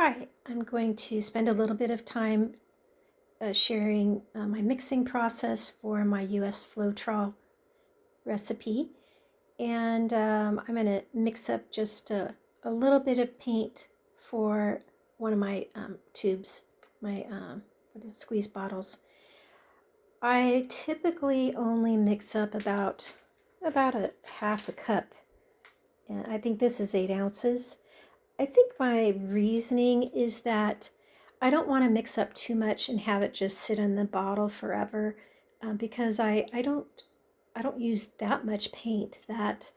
Hi, I'm going to spend a little bit of time sharing my mixing process for my US Floetrol recipe. And I'm going to mix up just a little bit of paint for one of my tubes, my squeeze bottles. I typically only mix up about a half a cup. And I think this is 8 ounces. I think my reasoning is that I don't want to mix up too much and have it just sit in the bottle forever, because I don't use that much paint that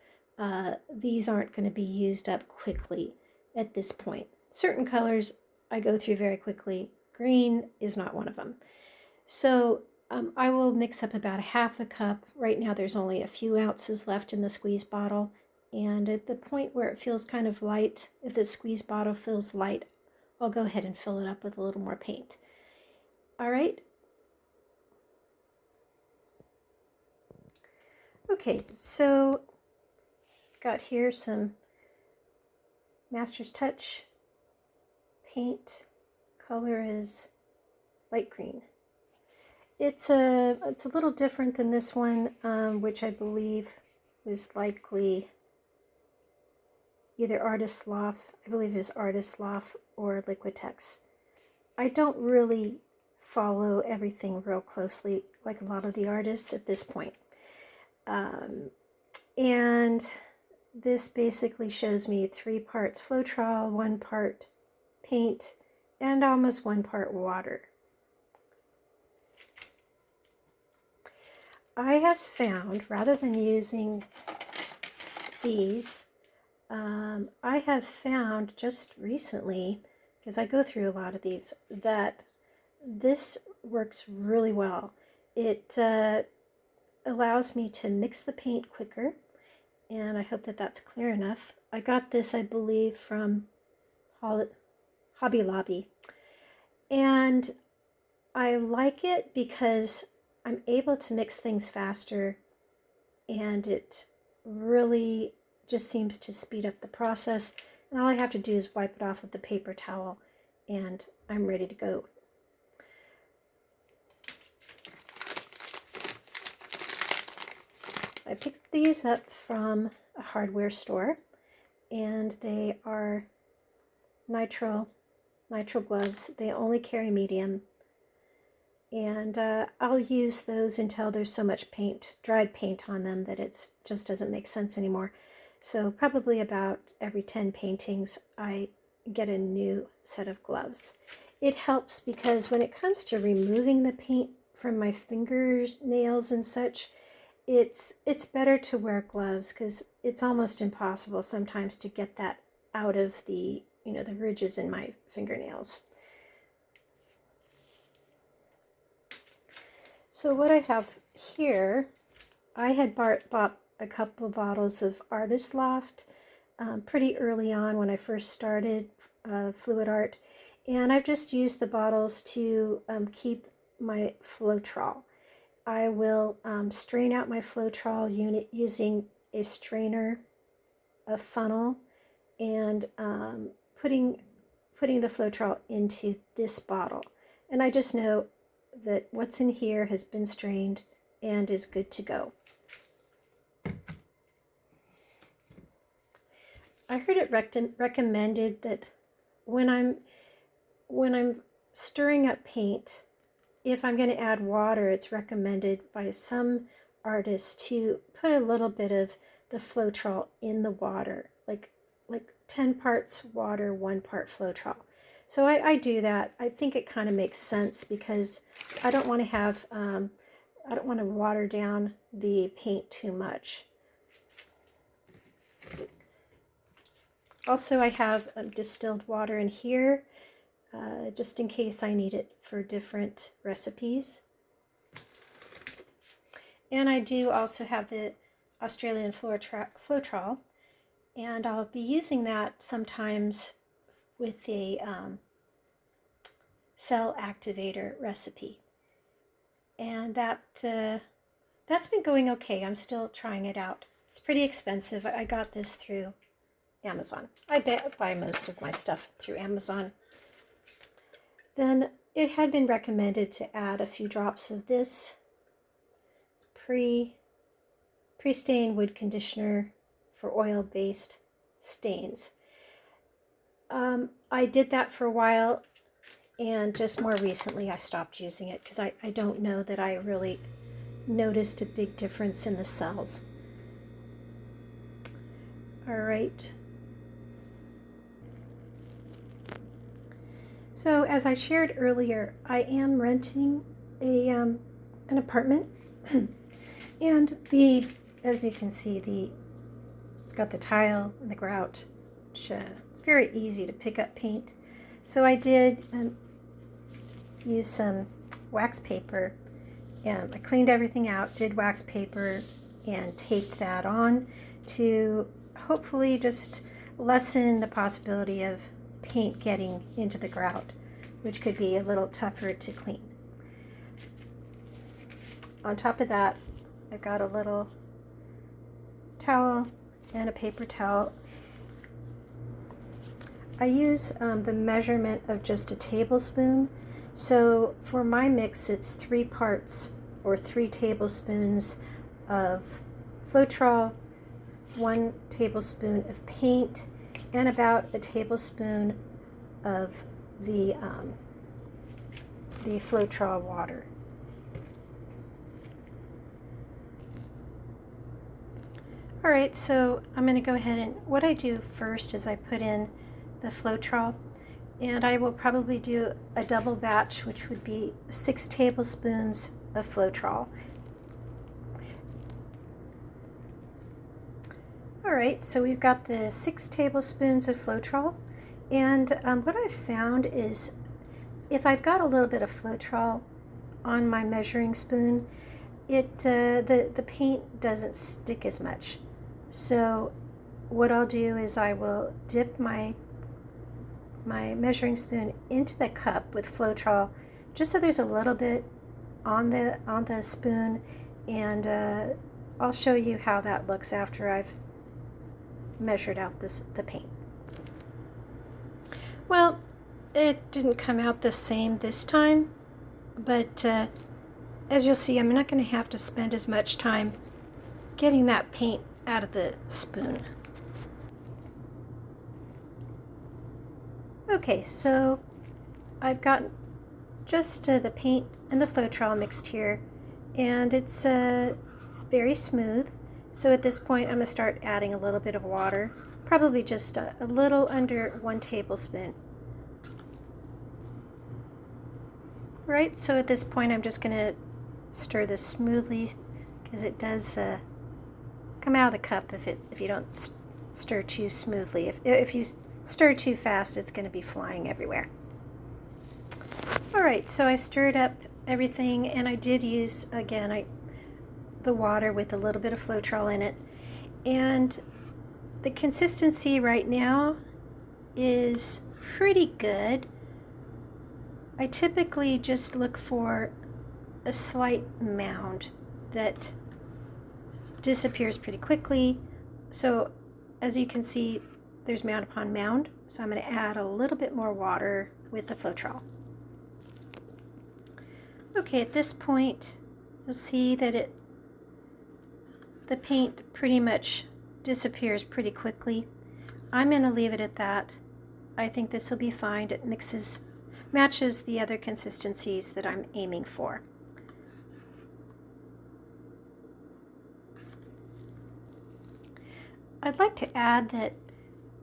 these aren't going to be used up quickly at this point. Certain colors I go through very quickly. Green is not one of them. So I will mix up about a half a cup. Right now there's only a few ounces left in the squeeze bottle. And at the point where it feels kind of light, if the squeeze bottle feels light, I'll go ahead and fill it up with a little more paint. All right. Okay, so got here some Master's Touch paint. Color is light green. It's a little different than this one, which I believe was likely either Artist Loft, I believe it is Artist Loft or Liquitex. I don't really follow everything real closely like a lot of the artists at this point. And this basically shows me 3 parts Floetrol, 1 part paint, and almost 1 part water. I have found, rather than using these, I have found just recently, because I go through a lot of these, that this works really well. It allows me to mix the paint quicker, and I hope that that's clear enough. I got this, I believe, from Hobby Lobby, and I like it because I'm able to mix things faster, and it really just seems to speed up the process. And all I have to do is wipe it off with the paper towel, and I'm ready to go. I picked these up from a hardware store, and they are nitrile gloves. They only carry medium, and I'll use those until there's so much paint, dried paint on them, that it just doesn't make sense anymore. So probably about every 10 paintings I get a new set of gloves. It helps because when it comes to removing the paint from my fingers, nails and such, it's better to wear gloves, because it's almost impossible sometimes to get that out of the the ridges in my fingernails. So what I have here, I had bought a couple of bottles of Artist Loft pretty early on when I first started fluid art, and I've just used the bottles to keep my Floetrol. I will strain out my Floetrol unit using a strainer, a funnel, and putting the Floetrol into this bottle. And I just know that what's in here has been strained and is good to go. I heard it recommended that when I'm stirring up paint, if I'm going to add water, it's recommended by some artists to put a little bit of the Floetrol in the water, like 10 parts water, 1 part Floetrol. So I do that. I think it kind of makes sense because I don't want to have I don't want to water down the paint too much. Also, I have distilled water in here, just in case I need it for different recipes. And I do also have the Australian Floetrol, and I'll be using that sometimes with a cell activator recipe. And that's been going okay. I'm still trying it out. It's pretty expensive. I got this through Amazon. I buy most of my stuff through Amazon. Then it had been recommended to add a few drops of this. It's pre-stained wood conditioner for oil-based stains. I did that for a while, and just more recently I stopped using it because I don't know that I really noticed a big difference in the cells. All right. So as I shared earlier, I am renting an apartment, and as you can see, it's got the tile and the grout, which it's very easy to pick up paint. So I did use some wax paper, and I cleaned everything out, did wax paper, and taped that on to hopefully just lessen the possibility of paint getting into the grout, which could be a little tougher to clean. On top of that, I've got a little towel and a paper towel. I use the measurement of just a tablespoon. So for my mix, it's 3 parts or 3 tablespoons of Floetrol, 1 tablespoon of paint, and about a tablespoon of the Floetrol water. All right, so I'm going to go ahead, and what I do first is I put in the Floetrol, and I will probably do a double batch, which would be 6 tablespoons of Floetrol. All right, so we've got the 6 tablespoons of Floetrol, and what I've found is if I've got a little bit of Floetrol on my measuring spoon, the paint doesn't stick as much. So what I'll do is I will dip my measuring spoon into the cup with Floetrol, just so there's a little bit on the spoon, and I'll show you how that looks after I've measured out the paint. Well, it didn't come out the same this time, but as you'll see, I'm not going to have to spend as much time getting that paint out of the spoon. Okay, so I've got just the paint and the Floetrol mixed here, and it's very smooth. So at this point, I'm going to start adding a little bit of water, probably just a little under 1 tablespoon. Right, so at this point, I'm just going to stir this smoothly, because it does come out of the cup if you don't stir too smoothly. If you stir too fast, it's going to be flying everywhere. All right, so I stirred up everything, and I did use, again, the water with a little bit of Floetrol in it. And the consistency right now is pretty good. I typically just look for a slight mound that disappears pretty quickly. So as you can see, there's mound upon mound. So I'm going to add a little bit more water with the Floetrol. Okay, at this point, you'll see that the paint pretty much disappears pretty quickly. I'm going to leave it at that. I think this will be fine. It matches the other consistencies that I'm aiming for. I'd like to add that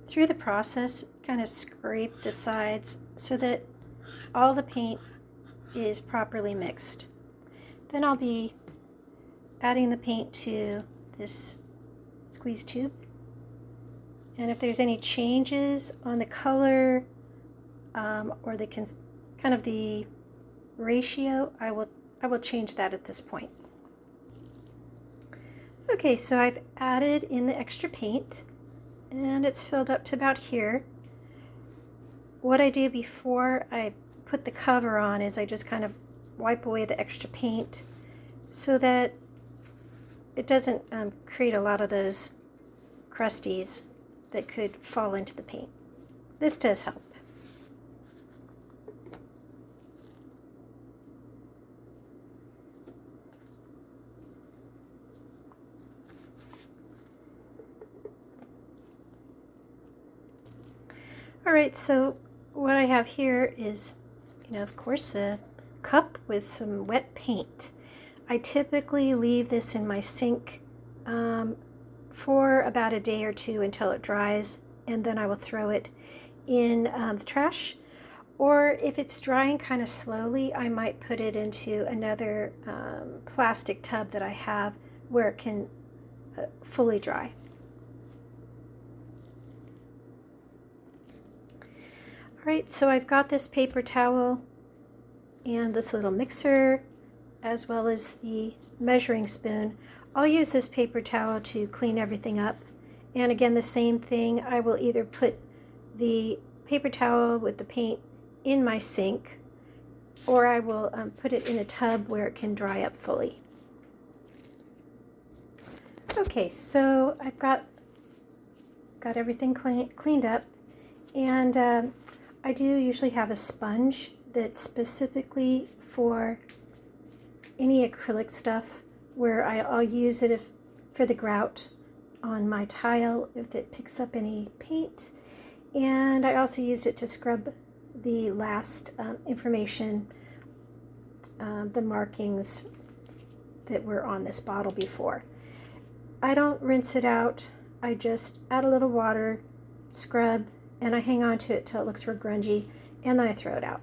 through the process, kind of scrape the sides so that all the paint is properly mixed. Then I'll be adding the paint to this squeeze tube. And if there's any changes on the color or the kind of the ratio, I will change that at this point. Okay, so I've added in the extra paint, and it's filled up to about here. What I do before I put the cover on is I just kind of wipe away the extra paint so that it doesn't create a lot of those crusties that could fall into the paint. This does help. All right, so what I have here is, of course, a cup with some wet paint. I typically leave this in my sink for about a day or two until it dries, and then I will throw it in the trash. Or if it's drying kind of slowly, I might put it into another plastic tub that I have where it can fully dry. All right, so I've got this paper towel and this little mixer, as well as the measuring spoon. I'll use this paper towel to clean everything up. And again, the same thing, I will either put the paper towel with the paint in my sink, or I will put it in a tub where it can dry up fully. Okay, so I've got everything cleaned up, and I do usually have a sponge that's specifically for any acrylic stuff, where I'll use it for the grout on my tile if it picks up any paint. And I also used it to scrub the last information, the markings that were on this bottle before. I don't rinse it out. I just add a little water, scrub, and I hang on to it till it looks real grungy, and then I throw it out.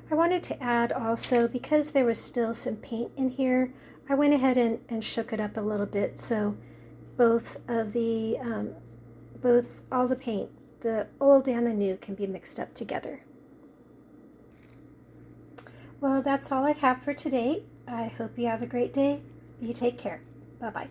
I wanted to add also, because there was still some paint in here, I went ahead and shook it up a little bit so all the paint, the old and the new, can be mixed up together. Well, that's all I have for today. I hope you have a great day. You take care. Bye-bye.